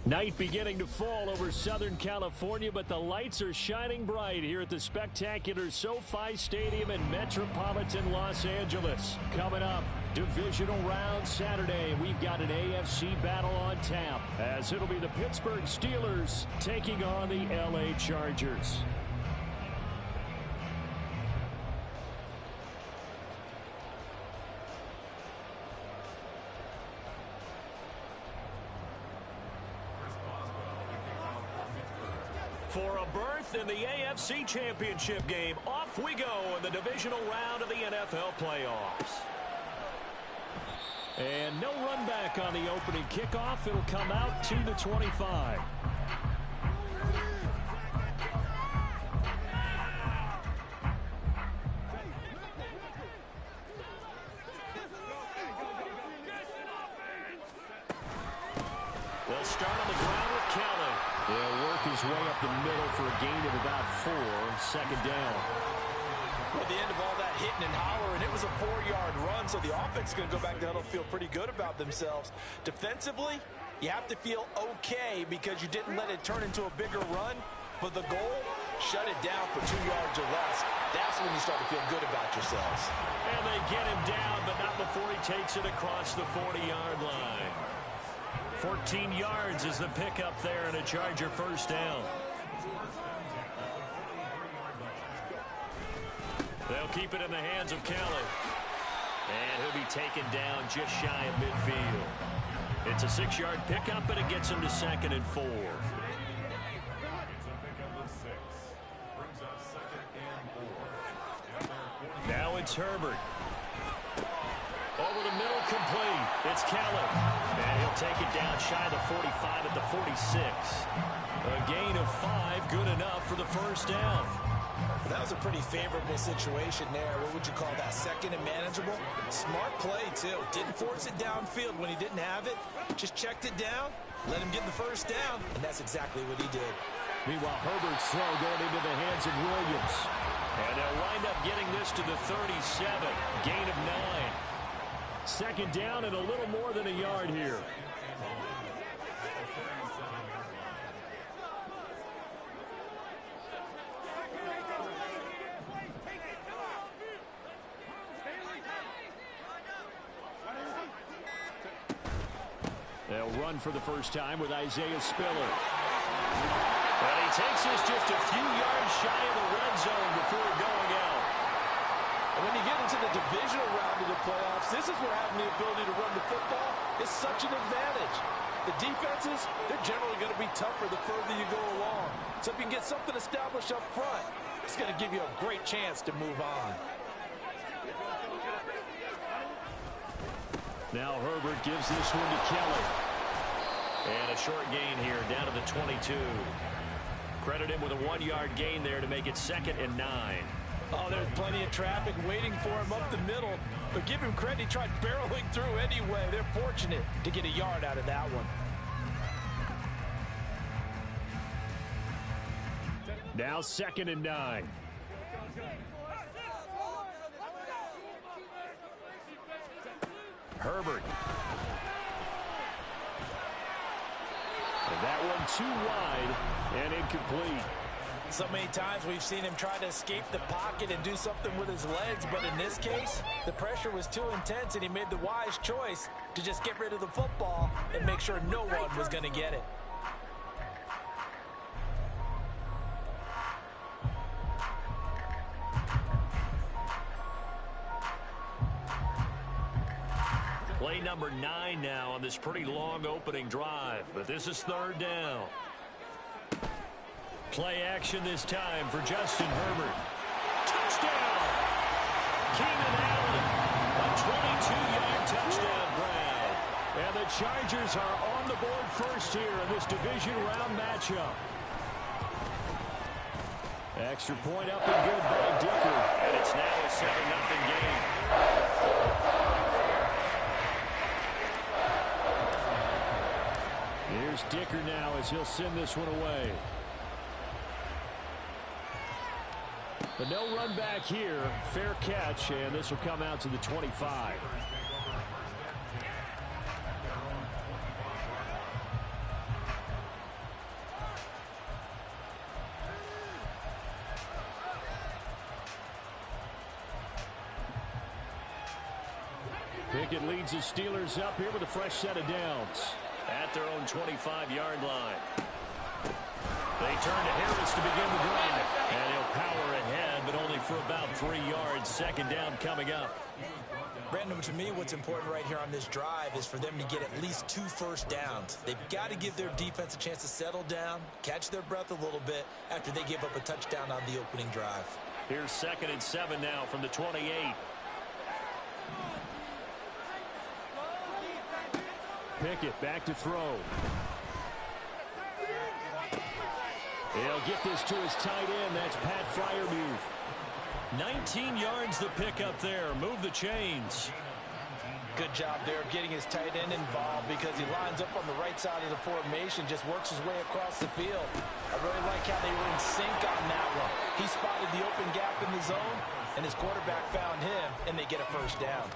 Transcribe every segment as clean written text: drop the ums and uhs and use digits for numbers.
Night beginning to fall over Southern California, but the lights are shining bright here at the spectacular SoFi Stadium in metropolitan Los Angeles. Coming up, divisional round Saturday. We've got an AFC battle on tap, as it'll be the Pittsburgh Steelers taking on the LA Chargers. For a berth in the AFC Championship game, off we go in the divisional round of the NFL playoffs. And no run back on the opening kickoff. It'll come out to the 25. They'll start on the ground with Kelly. He'll work his way up the middle for a gain of about 4, second down. At the end of all that hitting and hollering, it was a 4-yard run, so the offense is going to go back down and feel pretty good about themselves. Defensively, you have to feel okay because you didn't let it turn into a bigger run, but the goal, shut it down for 2 yards or less. That's when you start to feel good about yourselves. And they get him down, but not before he takes it across the 40-yard line. 14 yards is the pickup there and a Charger first down. They'll keep it in the hands of Kelly. And he'll be taken down just shy of midfield. It's a 6-yard pickup, but it gets him to 2nd and 4. Now it's Herbert. Over the middle, complete. It's Kelly. And he'll take it down shy of the 45 at the 46. A gain of 5, good enough for the first down. That was a pretty favorable situation there. What would you call that? 2nd and manageable? Smart play, too. Didn't force it downfield when he didn't have it. Just checked it down, let him get the first down, and that's exactly what he did. Meanwhile, Herbert's throw going into the hands of Williams. And they'll wind up getting this to the 37. Gain of 9. Second down and a little more than a yard here. They'll run for the first time with Isaiah Spiller. And he takes this just a few yards shy of the red zone before going out. And when you get into the divisional round of the playoffs, this is where having the ability to run the football is such an advantage. The defenses, they're generally going to be tougher the further you go along. So if you can get something established up front, it's going to give you a great chance to move on. Now Herbert gives this one to Kelly. And a short gain here down to the 22. Credit him with a 1-yard gain there to make it 2nd and 9. Oh, there's plenty of traffic waiting for him up the middle. But give him credit, he tried barreling through anyway. They're fortunate to get a yard out of that one. Now 2nd and 9. Herbert. And that one too wide and incomplete. So many times we've seen him try to escape the pocket and do something with his legs, but in this case, the pressure was too intense and he made the wise choice to just get rid of the football and make sure no one was going to get it. Play number 9 now on this pretty long opening drive, but this is 3rd down. Play action this time for Justin Herbert. Touchdown! Keenan Allen, a 22-yard touchdown grab. And the Chargers are on the board first here in this division round matchup. Extra point up and good by Dicker. And it's now a 7-0 game. Here's Dicker now as he'll send this one away. But no run back here. Fair catch, and this will come out to the 25. Pickett leads the Steelers up here with a fresh set of downs at their own 25-yard line. They turn to Harris to begin the drive, and he'll power ahead, but only for about 3 yards. Second down coming up. Brandon, to me, what's important right here on this drive is for them to get at least 2 first downs. They've got to give their defense a chance to settle down, catch their breath a little bit after they give up a touchdown on the opening drive. Here's 2nd and 7 now from the 28. Pickett back to throw. He'll get this to his tight end. That's Pat Freiermuth. 19 yards the pick up there. Move the chains. Good job there of getting his tight end involved because he lines up on the right side of the formation, just works his way across the field. I really like how they were in sync on that one. He spotted the open gap in the zone, and his quarterback found him, and they get a first down.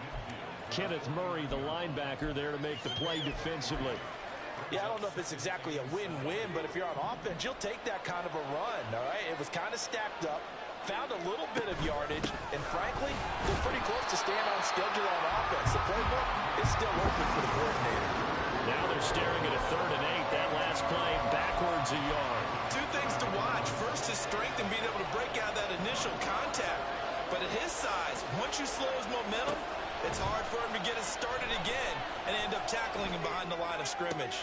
Kenneth Murray, the linebacker, there to make the play defensively. Yeah, I don't know if it's exactly a win-win, but if you're on offense, you'll take that kind of a run, all right? It was kind of stacked up, found a little bit of yardage, and frankly, they're pretty close to staying on schedule on offense. The playbook is still open for the coordinator. Now they're staring at a 3rd and 8. That last play backwards a yard. 2 things to watch. First, his strength and being able to break out that initial contact. But at his size, once you slow his momentum, it's hard for him to get it started again and end up tackling him behind the line of scrimmage.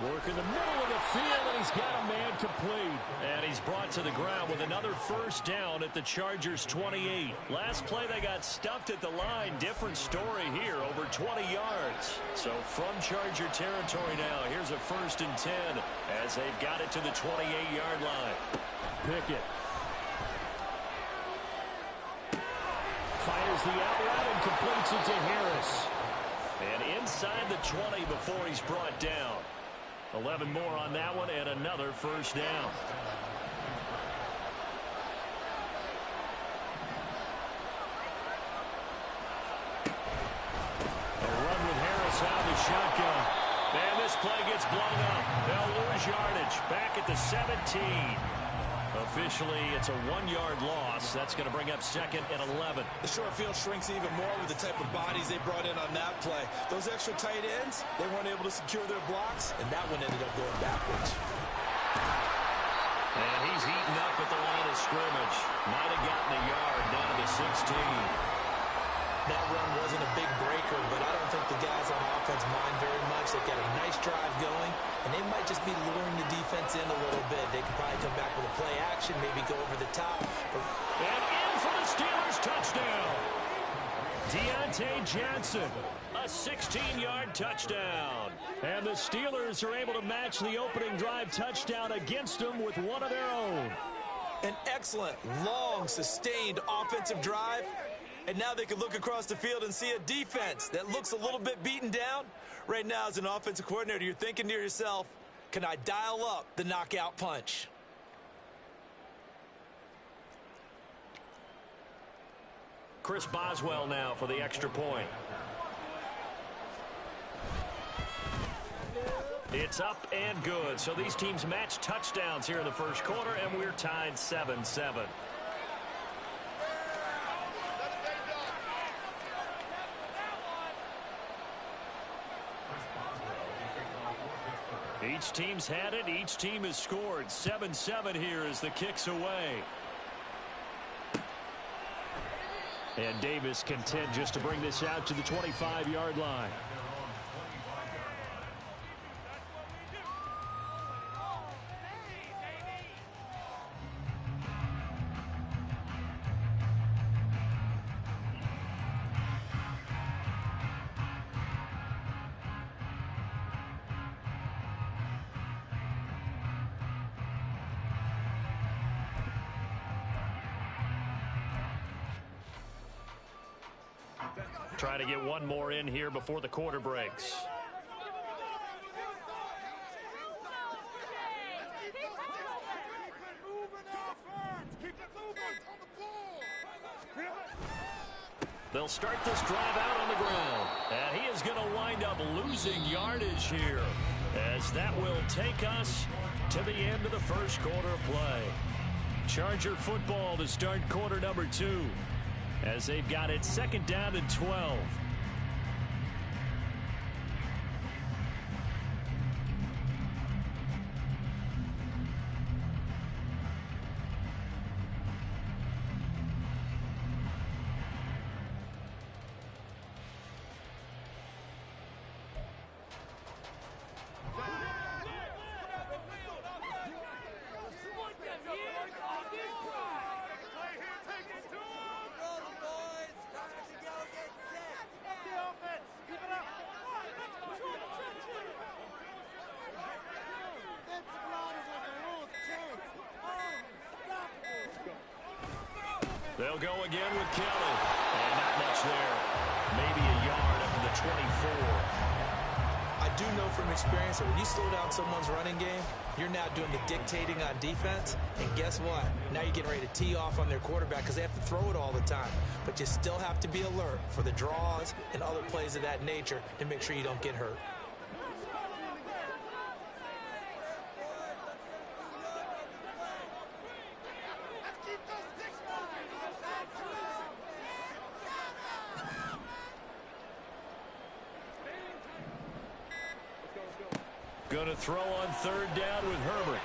Work in the middle of the field, and he's got a man complete. And he's brought to the ground with another first down at the Chargers' 28. Last play, they got stuffed at the line. Different story here, over 20 yards. So from Charger territory now, here's a 1st and 10 as they've got it to the 28-yard line. Pickett. Fires the out route and completes it to Harris. And inside the 20 before he's brought down. 11 more on that one and another first down. A run with Harris out of the shotgun. And this play gets blown up. They'll lose yardage. Back at the 17. Officially, it's a 1-yard loss. That's going to bring up 2nd and 11. The short field shrinks even more with the type of bodies they brought in on that play. Those extra tight ends, they weren't able to secure their blocks, and that one ended up going backwards. And he's eaten up at the line of scrimmage. Might have gotten a yard down to the 16. That run wasn't a big breaker, but I don't think the guys on offense mind very much. They've got a nice drive going, and they might just be luring the defense in a little bit. They could probably come back with a play action, maybe go over the top. And in for the Steelers touchdown. Deontay Johnson, a 16-yard touchdown. And the Steelers are able to match the opening drive touchdown against them with one of their own. An excellent, long, sustained offensive drive. And now they can look across the field and see a defense that looks a little bit beaten down. Right now, as an offensive coordinator, you're thinking to yourself, can I dial up the knockout punch? Chris Boswell now for the extra point. It's up and good. So these teams match touchdowns here in the first quarter, and we're tied 7-7. Each team's had it. Each team has scored. 7-7 here as the kick's away. And Davis content just to bring this out to the 25-yard line. Try to get one more in here before the quarter breaks. They'll start this drive out on the ground. And he is going to wind up losing yardage here, as that will take us to the end of the first quarter of play. Charger football to start quarter number 2. As they've got it 2nd down and 12. They'll go again with Kelly. And not much there. Maybe a yard up to the 24. I do know from experience that when you slow down someone's running game, you're now doing the dictating on defense. And guess what? Now you're getting ready to tee off on their quarterback because they have to throw it all the time. But you still have to be alert for the draws and other plays of that nature to make sure you don't get hurt. Going to throw on third down with Herbert.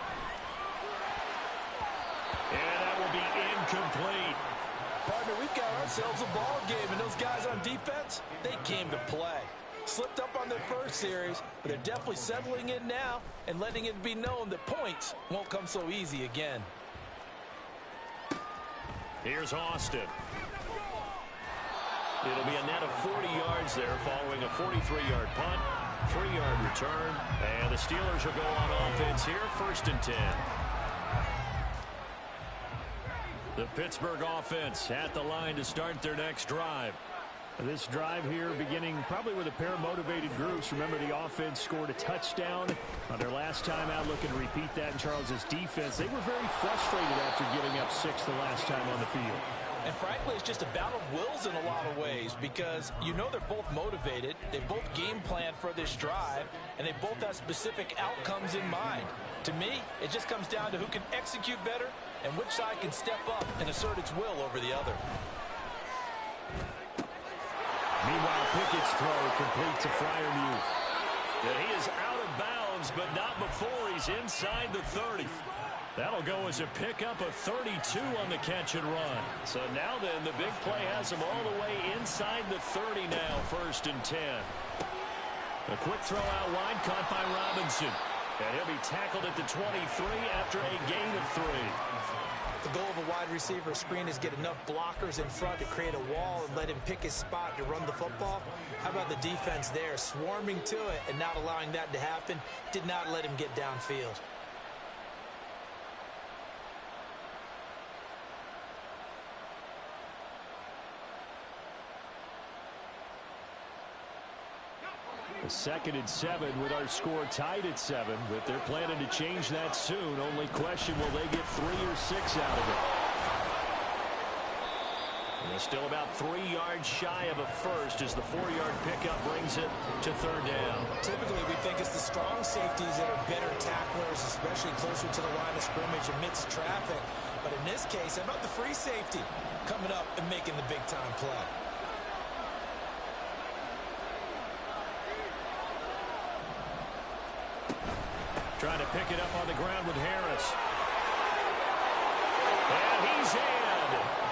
And that will be incomplete. Partner, we've got ourselves a ball game, and those guys on defense, they came to play. Slipped up on their first series, but they're definitely settling in now and letting it be known that points won't come so easy again. Here's Austin. It'll be a net of 40 yards there following a 43-yard punt. 3-yard return, and the Steelers will go on offense here, 1st and 10. The Pittsburgh offense at the line to start their next drive. This drive here beginning probably with a pair of motivated groups. Remember, the offense scored a touchdown on their last time out, looking to repeat that in Charles's defense. They were very frustrated after giving up 6 the last time on the field. And frankly, it's just a battle of wills in a lot of ways because you know they're both motivated, they both game plan for this drive, and they both have specific outcomes in mind. To me, it just comes down to who can execute better and which side can step up and assert its will over the other. Meanwhile, Pickett's throw complete to Freiermuth. And he is out of bounds, but not before he's inside the 30. That'll go as a pickup of 32 on the catch and run. So now then, the big play has him all the way inside the 30 now, 1st and 10. A quick throw out wide, caught by Robinson. And he'll be tackled at the 23 after a gain of 3. The goal of a wide receiver screen is get enough blockers in front to create a wall and let him pick his spot to run the football. How about the defense there, swarming to it and not allowing that to happen? Did not let him get downfield. A 2nd and 7 with our score tied at 7, but they're planning to change that soon. Only question, will they get 3 or 6 out of it? And they're still about 3 yards shy of a first as the 4-yard pickup brings it to 3rd down. Typically, we think it's the strong safeties that are better tacklers, especially closer to the line of scrimmage amidst traffic. But in this case, how about the free safety coming up and making the big-time play? Trying to pick it up on the ground with Harris. And he's in.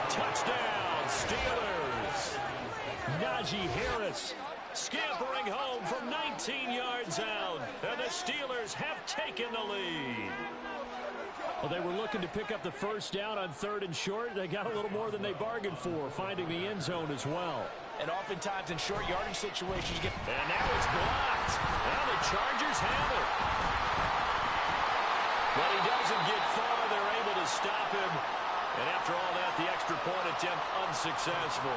Touchdown, Steelers. Najee Harris scampering home from 19 yards out. And the Steelers have taken the lead. Well, they were looking to pick up the 1st down on 3rd and short. They got a little more than they bargained for, finding the end zone as well. And oftentimes in short yardage situations, you get... And now it's blocked. Now the Chargers have it. But he doesn't get far. They're able to stop him. And after all that, the extra point attempt unsuccessful.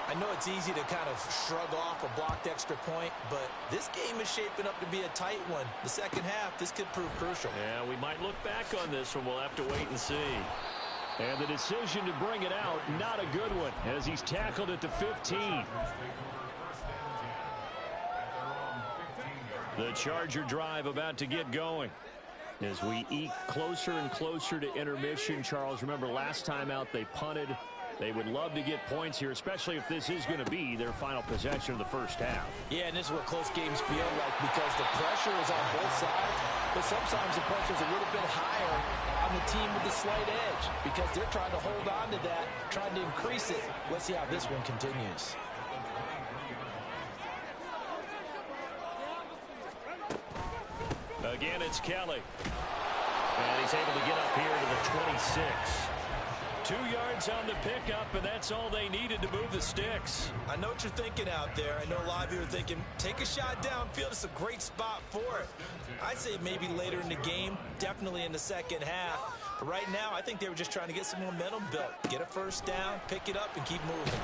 I know it's easy to kind of shrug off a blocked extra point, but this game is shaping up to be a tight one. The second half, this could prove crucial. Yeah, we might look back on this one. We'll have to wait and see. And the decision to bring it out, not a good one, as he's tackled at the 15. The Charger drive about to get going. As we eke closer and closer to intermission, Charles, remember last time out they punted. They would love to get points here, especially if this is going to be their final possession of the first half. Yeah, and this is what close games feel like because the pressure is on both sides, but sometimes the pressure is a little bit higher on the team with the slight edge because they're trying to hold on to that, trying to increase it. Let's see how this one continues. Again, it's Kelly. And he's able to get up here to the 26. 2 yards on the pickup, and that's all they needed to move the sticks. I know what you're thinking out there. I know a lot of you are thinking, take a shot downfield. It's a great spot for it. I'd say maybe later in the game, definitely in the second half. Right now, I think they were just trying to get some momentum built. Get a first down, pick it up, and keep moving.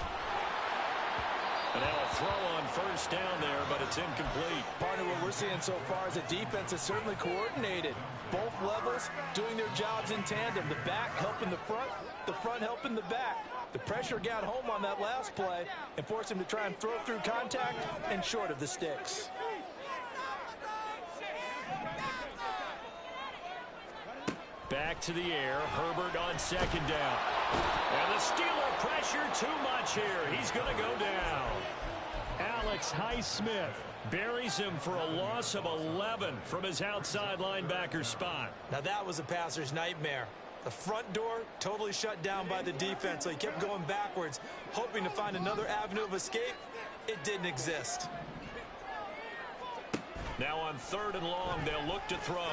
And now a throw on first down there, but it's incomplete. Partner, what we're seeing so far is the defense is certainly coordinated. Both levels doing their jobs in tandem. The back helping the front helping the back. The pressure got home on that last play and forced him to try and throw through contact and short of the sticks. Back to the air. Herbert on second down. And the Steeler pressure too much here. He's going to go down. Alex Highsmith buries him for a loss of 11 from his outside linebacker spot. Now that was a passer's nightmare. The front door totally shut down by the defense, so he kept going backwards, hoping to find another avenue of escape. It didn't exist. Now on 3rd and long, they'll look to throw.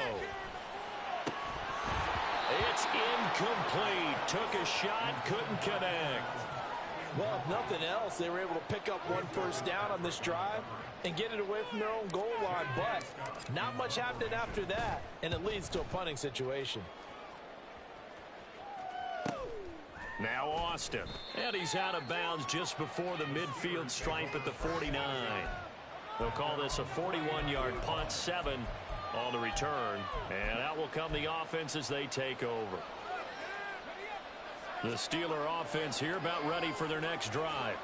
It's incomplete. Took a shot, couldn't connect. Well, if nothing else, they were able to pick up one first down on this drive and get it away from their own goal line. But not much happened after that, and it leads to a punting situation. Now Austin. And he's out of bounds just before the midfield stripe at the 49. They'll call this a 41-yard punt, 7 on the return. And out will come the offense as they take over. The Steeler offense here about ready for their next drive.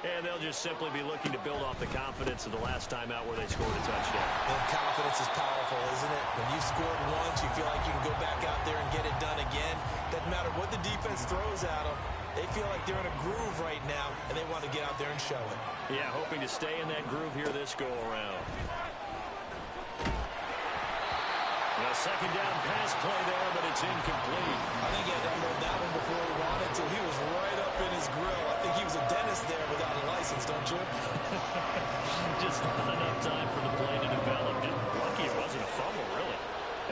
And they'll just simply be looking to build off the confidence of the last time out where they scored a touchdown. And confidence is powerful, isn't it? When you've scored once, you feel like you can go back out there and get it done again. Doesn't matter what the defense throws at them. They feel like they're in a groove right now, and they want to get out there and show it. Yeah, hoping to stay in that groove here this go-around. A second down pass play there, but it's incomplete. I think he had to unload that one before he wanted to. He was right up in his grill. I think he was a dentist there without a license, don't you? Just not enough time for the play to develop. Just lucky it wasn't a fumble, really.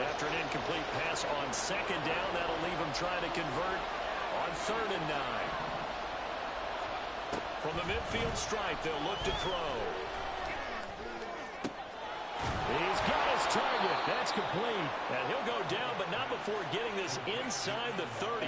After an incomplete pass on second down, that'll leave him trying to convert on 3rd and 9. From the midfield stripe, they'll look to throw. He's got his target. That's complete. And he'll go down, but not before getting this inside the 30.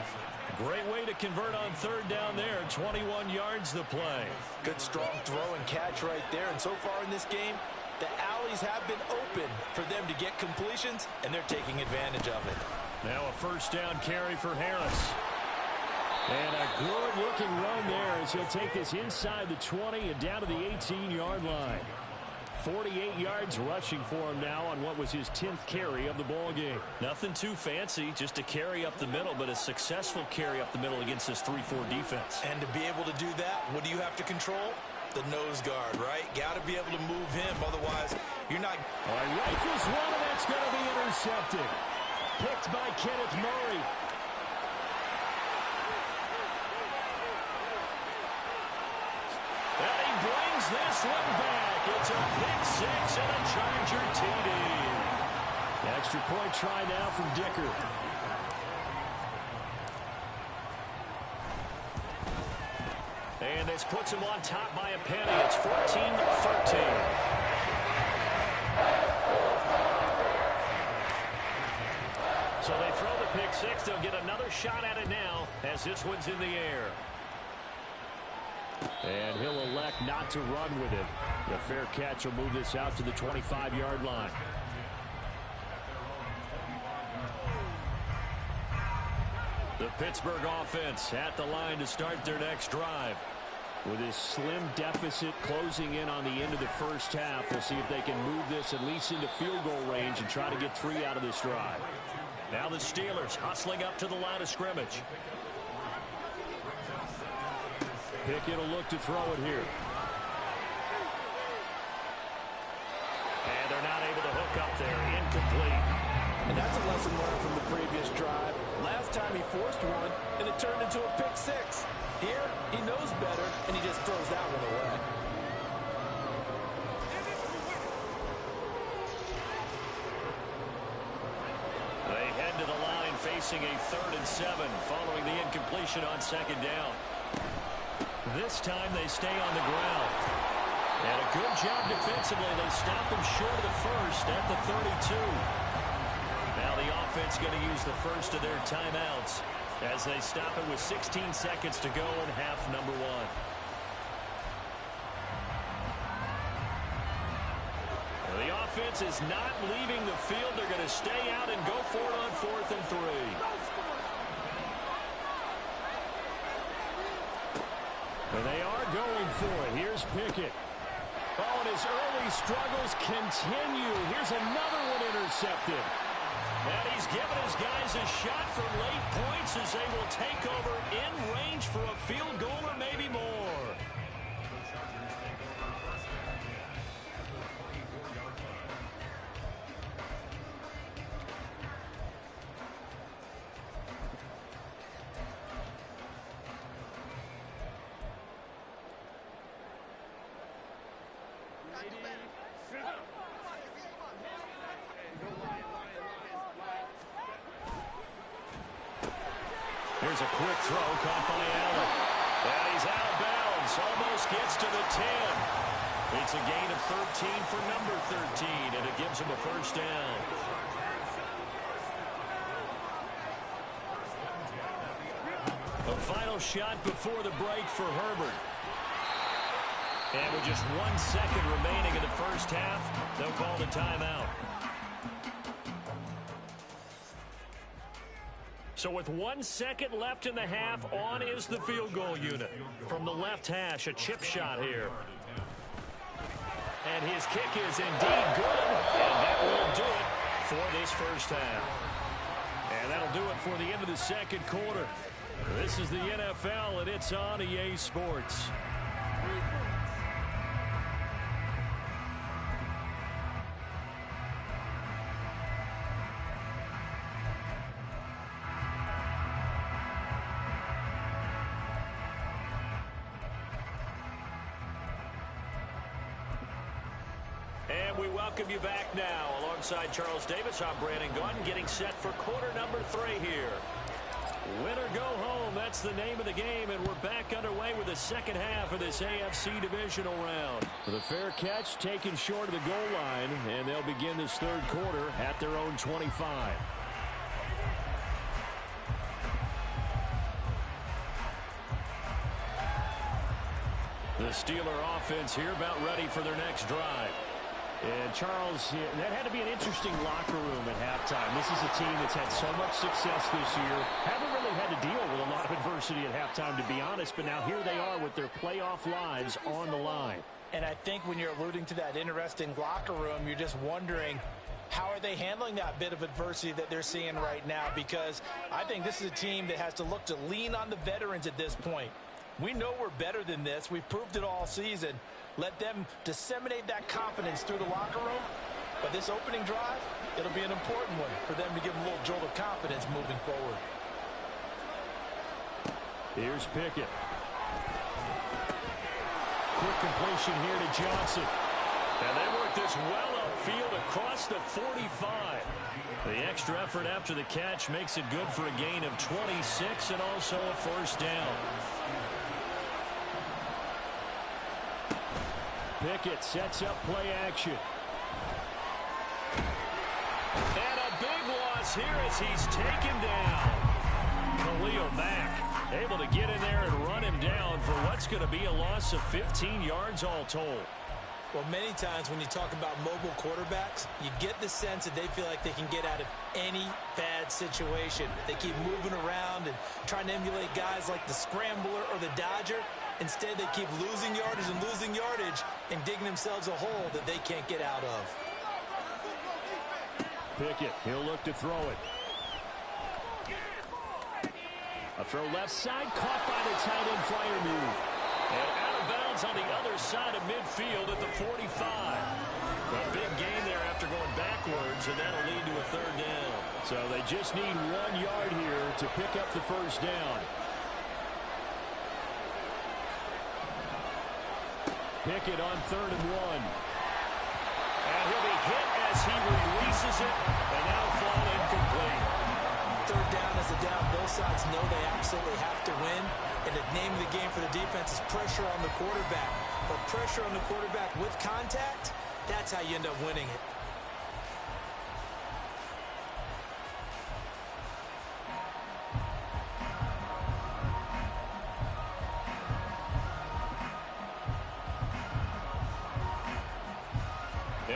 Great way to convert on 3rd down there. 21 yards the play. Good strong throw and catch right there. And so far in this game, the alleys have been open for them to get completions, and they're taking advantage of it. Now a first down carry for Harris. And a good-looking run there as he'll take this inside the 20 and down to the 18-yard line. 48 yards rushing for him now on what was his 10th carry of the ball game. Nothing too fancy, just a carry up the middle, but a successful carry up the middle against this 3-4 defense. And to be able to do that, what do you have to control? The nose guard, right? Got to be able to move him, otherwise you're not. All right, rifles one, and that's going to be intercepted. Picked by Kenneth Murray. And he brings this one back. It's a pick six and a Charger TD. Extra point try now from Dicker. And this puts him on top by a penny. It's 14-13. So they throw the pick six. They'll get another shot at it now as this one's in the air. And he'll elect not to run with it. The fair catch will move this out to the 25-yard line. The Pittsburgh offense at the line to start their next drive. With his slim deficit closing in on the end of the first half, we'll see if they can move this at least into field goal range and try to get 3 out of this drive. Now the Steelers hustling up to the line of scrimmage. Pickett will look to throw it here. And they're not able to hook up there. Incomplete. And that's a lesson learned from the previous drive. Last time he forced one, and it turned into a pick six. Here, he knows better, and he just throws that one away. They head to the line facing a 3rd and 7 following the incompletion on second down. This time they stay on the ground. And a good job defensively. They stop them short of the first at the 32. Now the offense offense going to use the first of their timeouts as they stop it with 16 seconds to go in half number one. The offense is not leaving the field. They're going to stay out and go for it on 4th and 3. And they are going for it. Here's Pickett. Oh, and his early struggles continue. Here's another one intercepted. And he's given his guys a shot for late points as they will take over in range for a field goal or maybe more. Here's a quick throw caught by Allen. And he's out of bounds. Almost gets to the 10. It's a gain of 13 for number 13, and it gives him a first down. A final shot before the break for Herbert. And with just 1 second remaining in the first half, they'll call the timeout. So with 1 second left in the half, on is the field goal unit. From the left hash, a chip shot here. And his kick is indeed good, and that will do it for this first half. And that'll do it for the end of the second quarter. This is the NFL, and it's on EA Sports. And we welcome you back now. Alongside Charles Davis, I'm Brandon Gaudin, getting set for quarter number 3 here. Win or go home, that's the name of the game, and we're back underway with the second half of this AFC Divisional round. The fair catch taken short of the goal line, and they'll begin this third quarter at their own 25. The Steeler offense here about ready for their next drive. And Charles, that had to be an interesting locker room at halftime. This is a team that's had so much success this year. Haven't really had to deal with a lot of adversity at halftime, to be honest. But now here they are with their playoff lives on the line. And I think when you're alluding to that interesting locker room, you're just wondering, how are they handling that bit of adversity that they're seeing right now? Because I think this is a team that has to look to lean on the veterans at this point. We know we're better than this. We've proved it all season. Let them disseminate that confidence through the locker room. But this opening drive, it'll be an important one for them to give them a little jolt of confidence moving forward. Here's Pickett. Quick completion here to Johnson. And they work this well upfield across the 45. The extra effort after the catch makes it good for a gain of 26 and also a first down. Pickett sets up play action. And a big loss here as he's taken down. Khalil Mack able to get in there and run him down for what's going to be a loss of 15 yards all told. Well, many times when you talk about mobile quarterbacks, you get the sense that they feel like they can get out of any bad situation. They keep moving around and trying to emulate guys like the Scrambler or the Dodger. Instead, they keep losing yardage and digging themselves a hole that they can't get out of. Pickett, he'll look to throw it. A throw left side, caught by the tight end flyer move. And out of bounds on the other side of midfield at the 45. A big gain there after going backwards, and that'll lead to a third down. So they just need 1 yard here to pick up the first down. Pickett on 3rd and 1. And he'll be hit as he releases it, and that'll fall incomplete. Third down is a down. Both sides know they absolutely have to win. And the name of the game for the defense is pressure on the quarterback. But pressure on the quarterback with contact, that's how you end up winning it.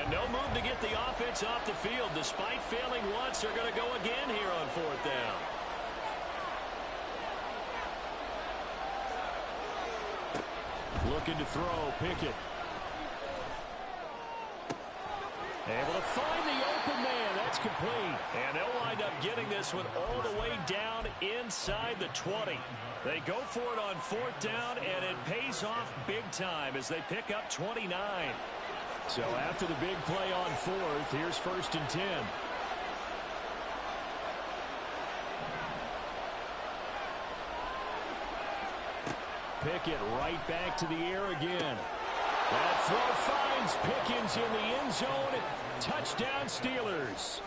And no move to get the offense off the field. Despite failing once, they're going to go again here on 4th down. Looking to throw, Pickett. Able to find the open man. That's complete. And they'll wind up getting this one all the way down inside the 20. They go for it on 4th down, and it pays off big time as they pick up 29. So after the big play on 4th, here's 1st and 10. Pickett right back to the air again. That throw finds Pickens in the end zone. Touchdown, Steelers.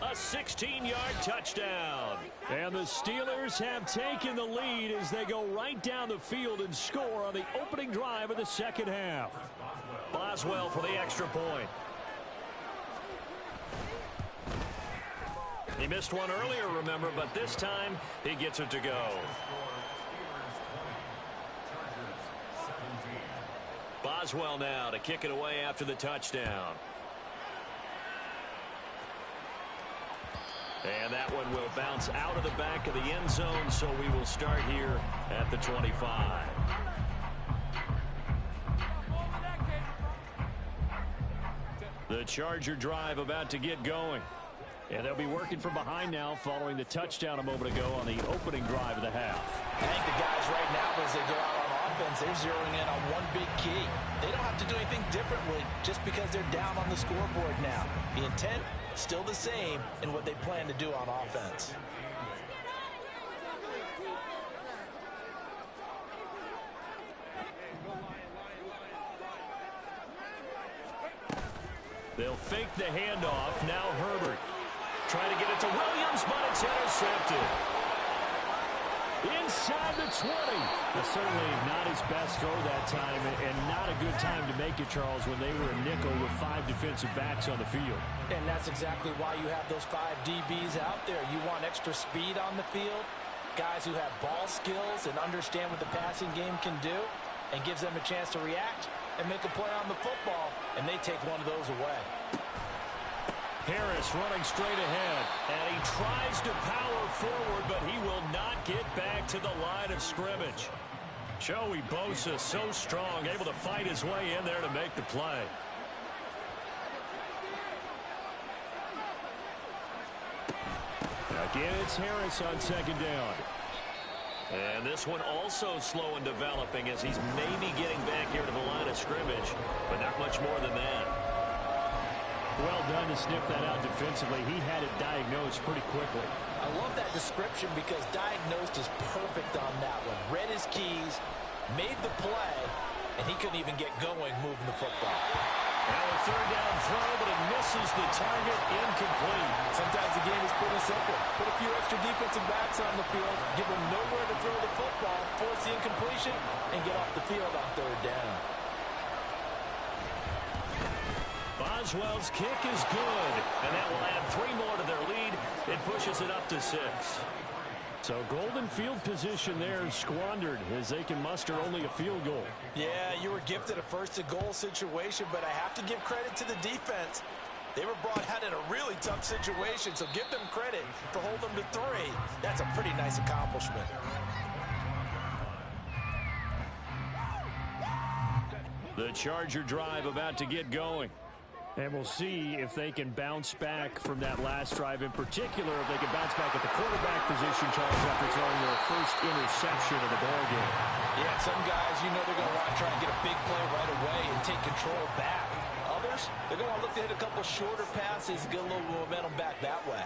A 16-yard touchdown. And the Steelers have taken the lead as they go right down the field and score on the opening drive of the second half. Boswell for the extra point. He missed one earlier, remember, but this time he gets it to go. Boswell now to kick it away after the touchdown. And that one will bounce out of the back of the end zone, so we will start here at the 25. The Charger drive about to get going. And they'll be working from behind now following the touchdown a moment ago on the opening drive of the half. I think the guys right now, as they go out on offense, they're zeroing in on one big key. They don't have to do anything differently just because they're down on the scoreboard now. The intent, still the same in what they plan to do on offense. They'll fake the handoff. Now Herbert. Trying to get it to Williams, but it's intercepted. Inside the 20. But certainly not his best throw that time, and not a good time to make it, Charles, when they were a nickel with 5 defensive backs on the field. And that's exactly why you have those 5 DBs out there. You want extra speed on the field, guys who have ball skills and understand what the passing game can do, and gives them a chance to react and make a play on the football, and they take one of those away. Harris running straight ahead, and he tries to power forward, but he will not get back to the line of scrimmage. Joey Bosa, so strong, able to fight his way in there to make the play. Again, it's Harris on 2nd down. And this one also slow in developing as he's maybe getting back here to the line of scrimmage, but not much more than that. Well done to sniff that out defensively. He had it diagnosed pretty quickly. I love that description because diagnosed is perfect on that one. Read his keys, made the play, and he couldn't even get going moving the football. Now a 3rd down throw, but it misses the target, incomplete. Sometimes the game is pretty simple. Put a few extra defensive backs on the field, give them nowhere to throw the football, force the incompletion, and get off the field on 3rd down. Boswell's kick is good, and that will add 3 more to their lead. It pushes it up to 6. So golden field position there squandered as they can muster only a field goal. Yeah, you were gifted a 1st-and-goal situation, but I have to give credit to the defense. They were brought out in a really tough situation, so give them credit for holding them to 3. That's a pretty nice accomplishment. The Charger drive about to get going. And we'll see if they can bounce back from that last drive. In particular, if they can bounce back at the quarterback position, Charles, after throwing their first interception of the ballgame. Yeah, some guys, you know they're going to want to try and get a big play right away and take control back. Others, they're going to want to look to hit a couple shorter passes, get a little momentum back that way.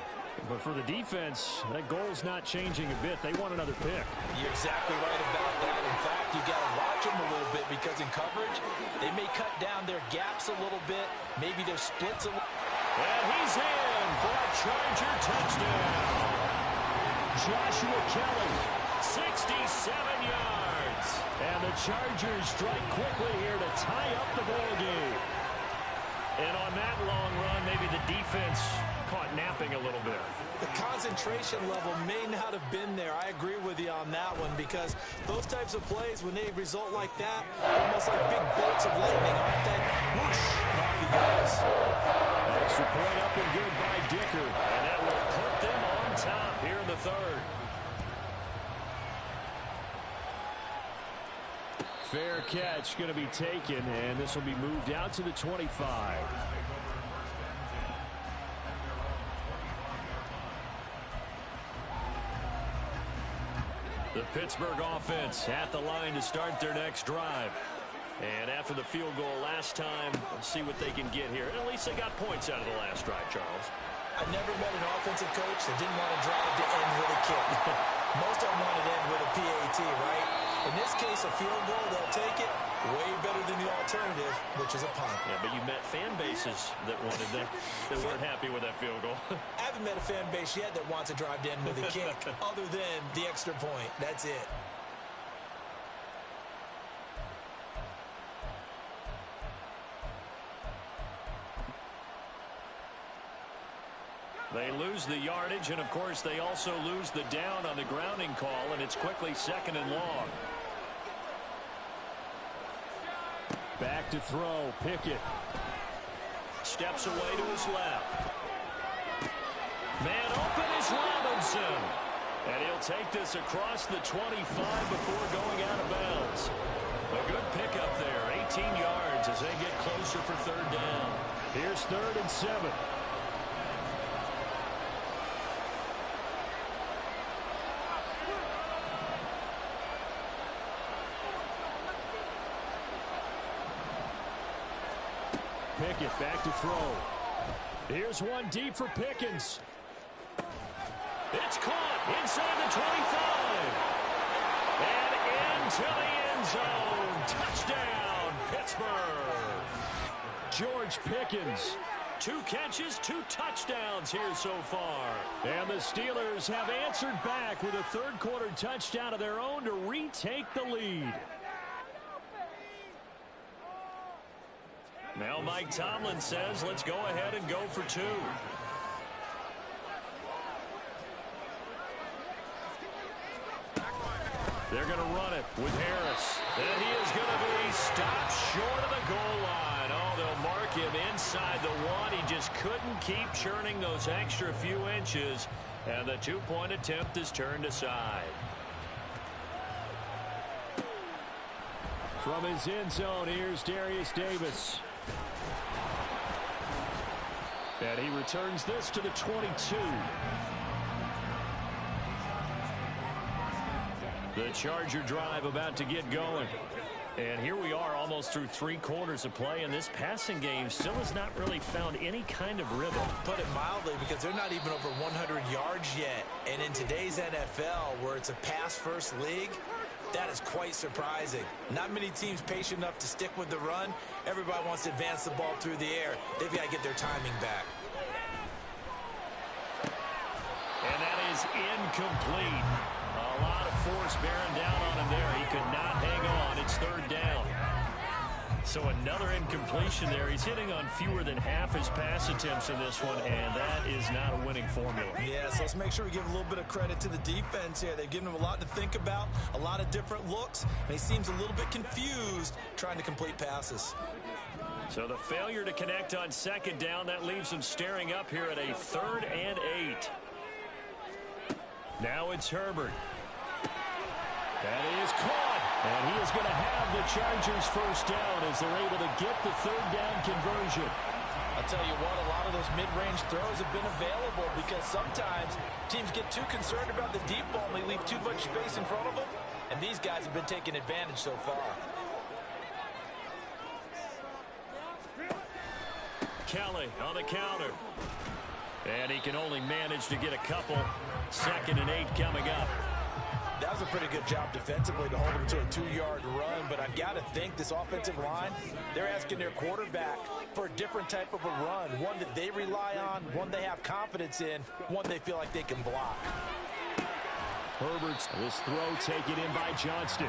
But for the defense, that goal's not changing a bit. They want another pick. You're exactly right about that. In fact, you got to watch them a little bit because in coverage, they may cut down their gaps a little bit, maybe their splits a little. And he's in for a Charger touchdown. Joshua Kelly, 67 yards. And the Chargers strike quickly here to tie up the ball game. And on that long run, maybe the defense caught napping a little bit. The concentration level may not have been there. I agree with you on that one because those types of plays, when they result like that, almost like big bolts of lightning, aren't they? Whoosh, and off he goes. Extra point up and good by Dicker, and that will put them on top here in the third. Fair catch going to be taken, and this will be moved out to the 25. The Pittsburgh offense at the line to start their next drive. And after the field goal last time, let's see what they can get here. And at least they got points out of the last drive, Charles. I never met an offensive coach that didn't want to drive to end with a kick. Most of them want to end with a PAT, right? In this case, a field goal, they'll take it. Way better than the alternative, which is a punt. Yeah, but you met fan bases that wanted that, that weren't happy with that field goal. I haven't met a fan base yet that wants to drive to end with a kick, other than the extra point. That's it. They lose the yardage, and of course they also lose the down on the grounding call, and it's quickly 2nd and long. Back to throw, Pickett. Steps away to his left. Man open is Robinson. And he'll take this across the 25 before going out of bounds. A good pickup there, 18 yards as they get closer for 3rd down. Here's 3rd and 7. Pickett back to throw. Here's one deep for Pickens. It's caught inside the 25. And into the end zone. Touchdown, Pittsburgh. George Pickens. 2 catches, 2 touchdowns here so far. And the Steelers have answered back with a 3rd quarter touchdown of their own to retake the lead. Now Mike Tomlin says, let's go ahead and go for 2. They're going to run it with Harris. And he is going to be stopped short of the goal line. Oh, they'll mark him inside the 1. He just couldn't keep churning those extra few inches. And the 2-point attempt is turned aside. From his end zone, here's Darius Davis. And he returns this to the 22. The Charger drive about to get going. And here we are almost through 3 quarters of play, and this passing game still has not really found any kind of rhythm. Put it mildly, because they're not even over 100 yards yet. And in today's NFL, where it's a pass-first league, that is quite surprising. Not many teams patient enough to stick with the run. Everybody wants to advance the ball through the air. They've got to get their timing back. And that is incomplete. A lot of force bearing down on him there. He could not hang on. It's 3rd down. So another incompletion there. He's hitting on fewer than half his pass attempts in this one, and that is not a winning formula. Yeah, so let's make sure we give a little bit of credit to the defense here. They've given him a lot to think about, a lot of different looks, and he seems a little bit confused trying to complete passes. So the failure to connect on 2nd down, that leaves him staring up here at a 3rd and 8. Now it's Herbert. That is caught. And he is going to have the Chargers first down as they're able to get the 3rd down conversion. I'll tell you what, a lot of those mid-range throws have been available because sometimes teams get too concerned about the deep ball and they leave too much space in front of them. And these guys have been taking advantage so far. Kelly on the counter. And he can only manage to get a couple. 2nd and 8 coming up. That was a pretty good job defensively to hold him to a 2-yard run, but I've got to think this offensive line, they're asking their quarterback for a different type of a run, one that they rely on, one they have confidence in, one they feel like they can block. Herbert's this throw taken in by Johnston.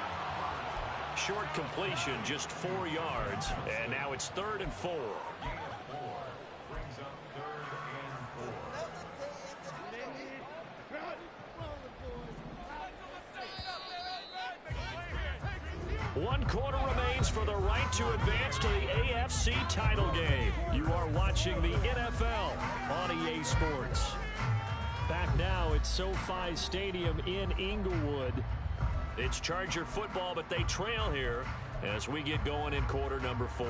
Short completion, just 4 yards, and now it's 3rd and 4. 1 quarter remains for the right to advance to the AFC title game. You are watching the NFL on EA Sports. Back now at SoFi Stadium in Inglewood. It's Charger football, but they trail here as we get going in quarter number 4.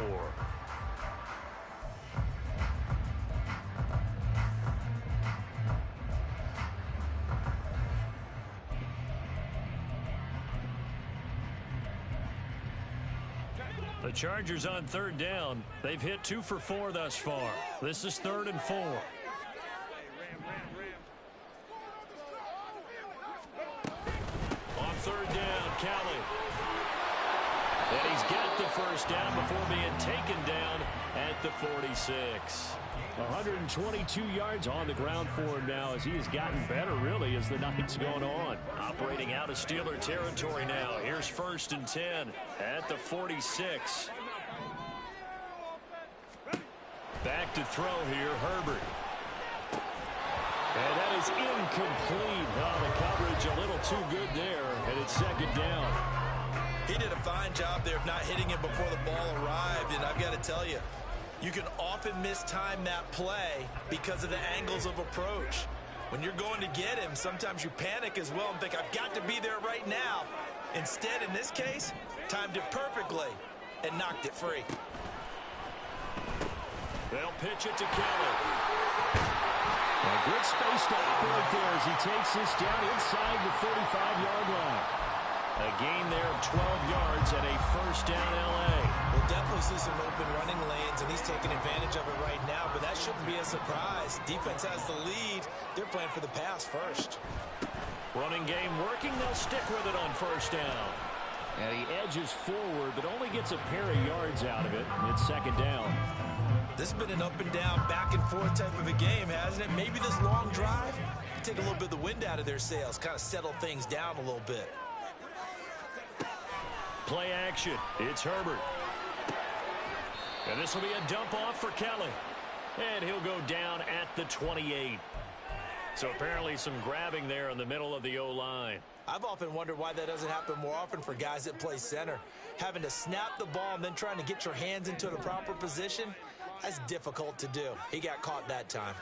The Chargers on 3rd down. They've hit 2 for 4 thus far. This is 3rd and 4. On 3rd down, Kelly. And he's got the first down before being taken down at the 46. 122 yards on the ground for him now as he has gotten better, really, as the night's gone on. Operating out of Steeler territory now. Here's 1st and 10 at the 46. Back to throw here, Herbert. And that is incomplete. Oh, the coverage a little too good there, and it's 2nd down. He did a fine job there of not hitting him before the ball arrived, and I've got to tell you, you can often mistime that play because of the angles of approach. When you're going to get him, sometimes you panic as well and think, I've got to be there right now. Instead, in this case, timed it perfectly and knocked it free. They'll pitch it to Kelly. A good space to operate there as he takes this down inside the 35-yard line. A gain there of 12 yards and a 1st down L.A. We'll definitely see some open running lanes, and he's taking advantage of it right now, but that shouldn't be a surprise. Defense has the lead. They're playing for the pass first. Running game working. They'll stick with it on 1st down. And he edges forward, but only gets a pair of yards out of it. It's 2nd down. This has been an up and down, back and forth type of a game, hasn't it? Maybe this long drive, take a little bit of the wind out of their sails, kind of settle things down a little bit. Play action. It's Herbert. And this will be a dump off for Kelly. And he'll go down at the 28. So apparently some grabbing there in the middle of the O-line. I've often wondered why that doesn't happen more often for guys that play center. Having to snap the ball and then trying to get your hands into the proper position, that's difficult to do. He got caught that time.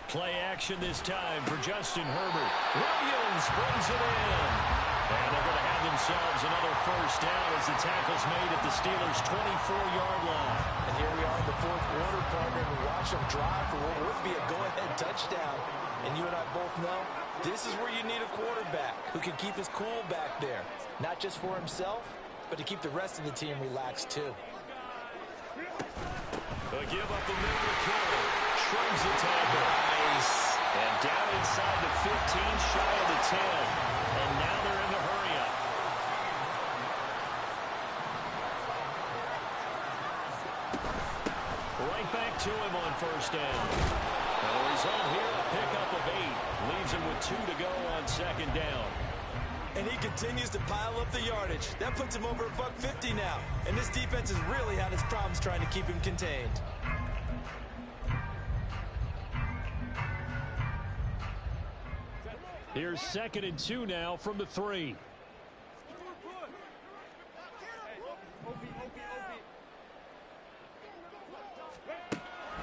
Play action this time for Justin Herbert. Williams brings it in. And they're going to have themselves another 1st down as the tackle's made at the Steelers' 24-yard line. And here we are in the 4th quarter, partner, and watch them drive for what would be a go-ahead touchdown. And you and I both know this is where you need a quarterback who can keep his cool back there. Not just for himself, but to keep the rest of the team relaxed, too. They give up the middle to Kelly. Shrugs the tackle. Nice. And down inside the 15, shy of the 10. And now they're in the hurry-up. Right back to him on 1st down. And the result here, a pickup of 8. Leaves him with 2 to go on 2nd down. And he continues to pile up the yardage. That puts him over $150 now. And this defense has really had its problems trying to keep him contained. Here's 2nd and 2 now from the 3.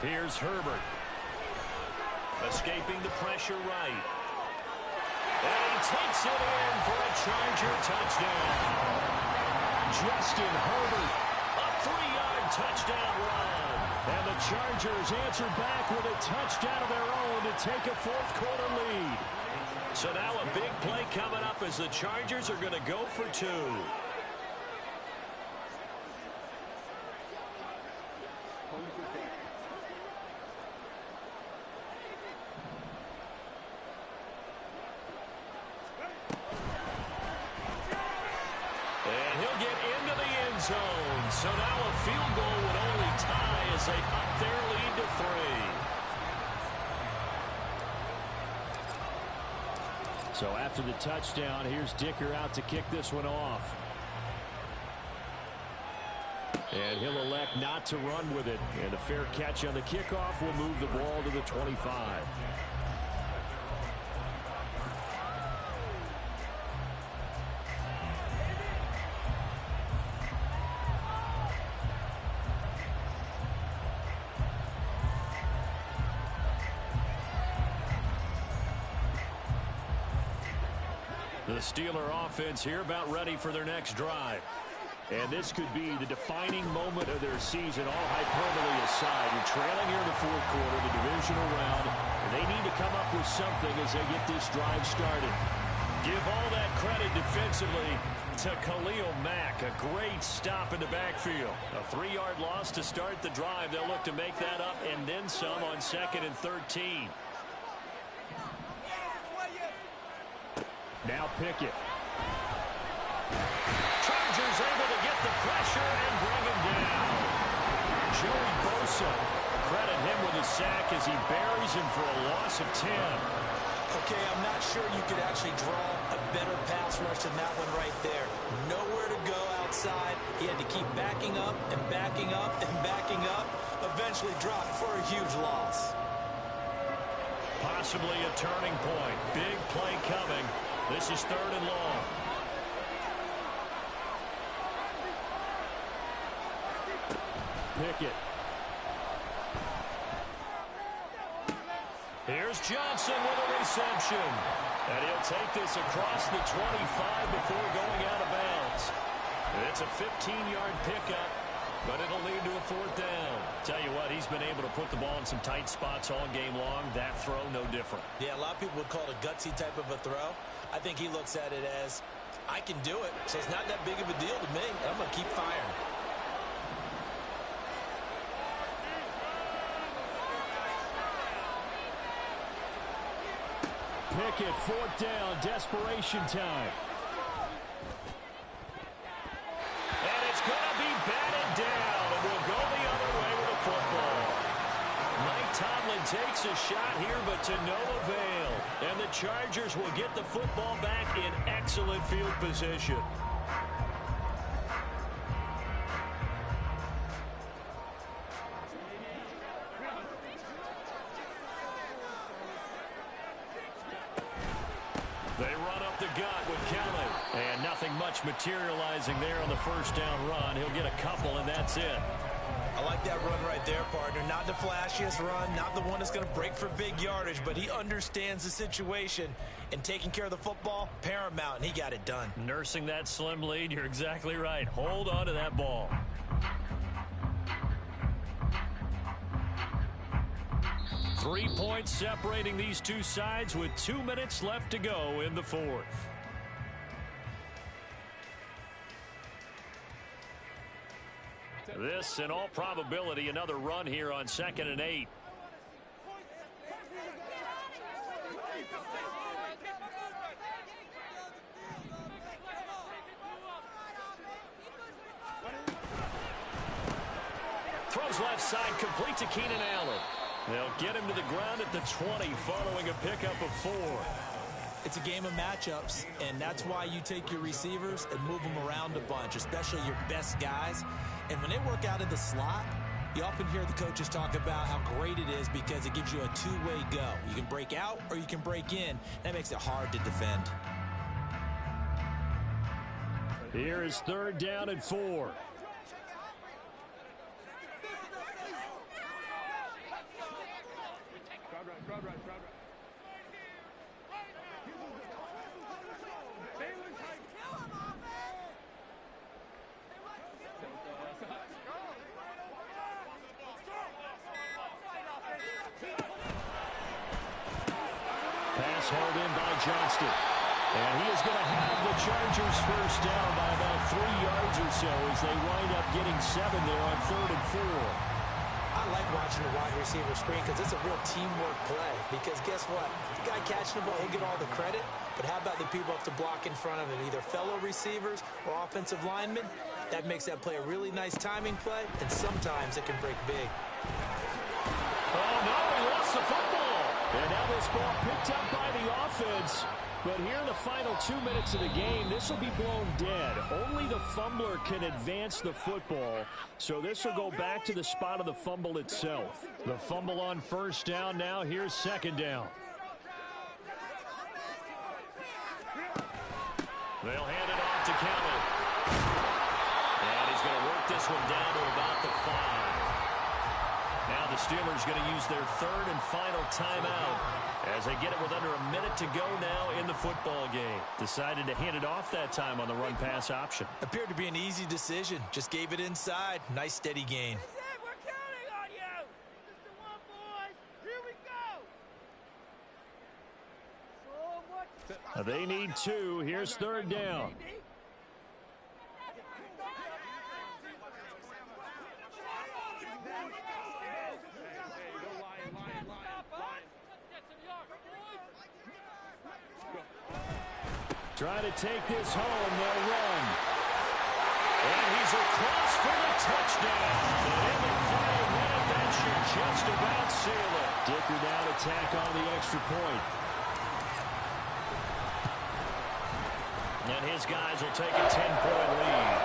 Here's Herbert. Escaping the pressure right. And he takes it in for a Charger touchdown. Justin Herbert, a 3-yard touchdown run. And the Chargers answer back with a touchdown of their own to take a 4th quarter lead. So now a big play coming up as the Chargers are going to go for 2. And he'll get into the end zone. So now a field goal would only tie as they up their lead to 3. So after the touchdown, here's Dicker out to kick this one off. And he'll elect not to run with it. And a fair catch on the kickoff will move the ball to the 25. The Steeler offense here about ready for their next drive. And this could be the defining moment of their season, all hyperbole aside. You're trailing here in the fourth quarter, the divisional round, and they need to come up with something as they get this drive started. Give all that credit defensively to Khalil Mack. A great stop in the backfield. A 3-yard loss to start the drive. They'll look to make that up and then some on 2nd and 13. Now Pickett. Chargers able to get the pressure and bring him down. Joey Bosa, credit him with a sack as he buries him for a loss of 10. Okay, I'm not sure you could actually draw a better pass rush than that one right there. Nowhere to go outside. He had to keep backing up and backing up and backing up. Eventually dropped for a huge loss. Possibly a turning point. Big play coming. This is 3rd and long. Pickett. Here's Johnson with a reception. And he'll take this across the 25 before going out of bounds. It's a 15-yard pickup, but it'll lead to a 4th down. Tell you what, he's been able to put the ball in some tight spots all game long. That throw, no different. Yeah, a lot of people would call it a gutsy type of a throw. I think he looks at it as, I can do it, so it's not that big of a deal to me. I'm going to keep firing. Pickett, 4th down, desperation time. And it's going to be batted down, and we'll go the other way with the football. Mike Tomlin takes a shot here, but to no avail. And the Chargers will get the football back in excellent field position. They run up the gut with Kelly. And nothing much materializing there on the 1st down run. He'll get a couple, and that's it. I like that run right there, partner. Not the flashiest run, not the one that's going to break for big yardage, but he understands the situation, and taking care of the football, paramount, and he got it done. Nursing that slim lead, you're exactly right. Hold on to that ball. Three points separating these two sides with 2 minutes left to go in the 4th. This, in all probability, another run here on 2nd and 8. Throws left side, complete to Keenan Allen. They'll get him to the ground at the 20 following a pickup of 4. It's a game of matchups, and that's why you take your receivers and move them around a bunch, especially your best guys. And when they work out in the slot, you often hear the coaches talk about how great it is because it gives you a two-way go. You can break out or you can break in. That makes it hard to defend. Here is 3rd down and 4. Pass hauled in by Johnston. And he is going to have the Chargers 1st down by about 3 yards or so as they wind up getting 7 there on 3rd and 4. I like watching the wide receiver screen because it's a real teamwork play. Because guess what? The guy catching the ball, he'll get all the credit. But how about the people up to block in front of him? Either fellow receivers or offensive linemen. That makes that play a really nice timing play. And sometimes it can break big. Oh, no, he lost the football. And now this ball picked up by the offense. But here in the final 2 minutes of the game, this will be blown dead. Only the fumbler can advance the football. So this will go back to the spot of the fumble itself. The fumble on 1st down now. Here's 2nd down. They'll hand it off to Kelly. And he's going to work this one down to about the 5. Now the Steelers going to use their third and final timeout as they get it with under a minute to go now in the football game. Decided to hand it off that time on the run-pass option. Appeared to be an easy decision. Just gave it inside. Nice steady gain. We're counting on you. Just the one, boys. Here we go. They need two. Here's third down. Trying to take this home. They'll run. And he's across for the touchdown. And in the final minute, that should just about seal it. Dicker down to tack on the extra point. And his guys will take a 10-point lead.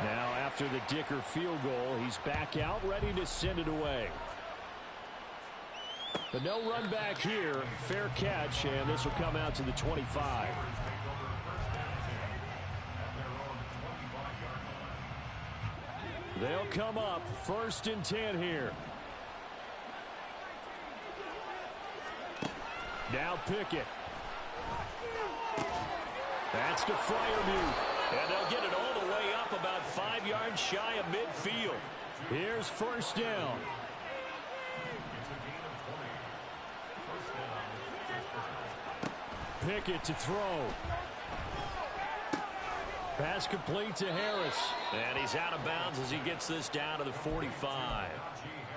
Now, after the Dicker field goal, he's back out, ready to send it away. But no run back here. Fair catch, and this will come out to the 25. They'll come up 1st and 10 here. Now Pickett. That's to Freiermuth. And they'll get it all the way up about 5 yards shy of midfield. Here's 1st down. Pickett to throw. Pass complete to Harris. And he's out of bounds as he gets this down to the 45.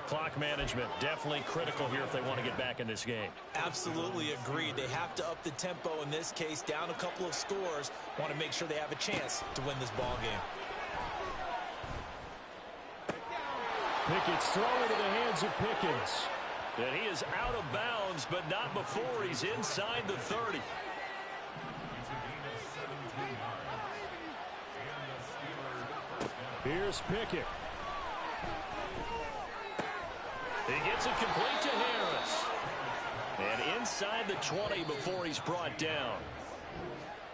Clock management definitely critical here if they want to get back in this game. Absolutely agreed. They have to up the tempo in this case, down a couple of scores. Want to make sure they have a chance to win this ball game. Pickett's throw into the hands of Pickens. And he is out of bounds, but not before he's inside the 30. Here's Pickett. He gets it complete to Harris. And inside the 20 before he's brought down.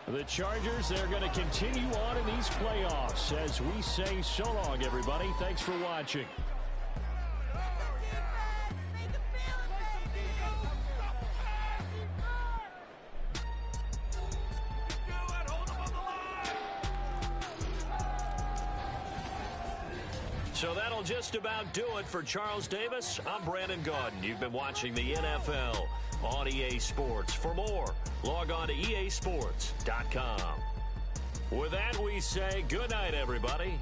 The Chargers, they're going to continue on in these playoffs as we say so long, everybody. Thanks for watching. So that'll just about do it for Charles Davis. I'm Brandon Gaudin. You've been watching the NFL on EA Sports. For more, log on to easports.com. With that, we say good night, everybody.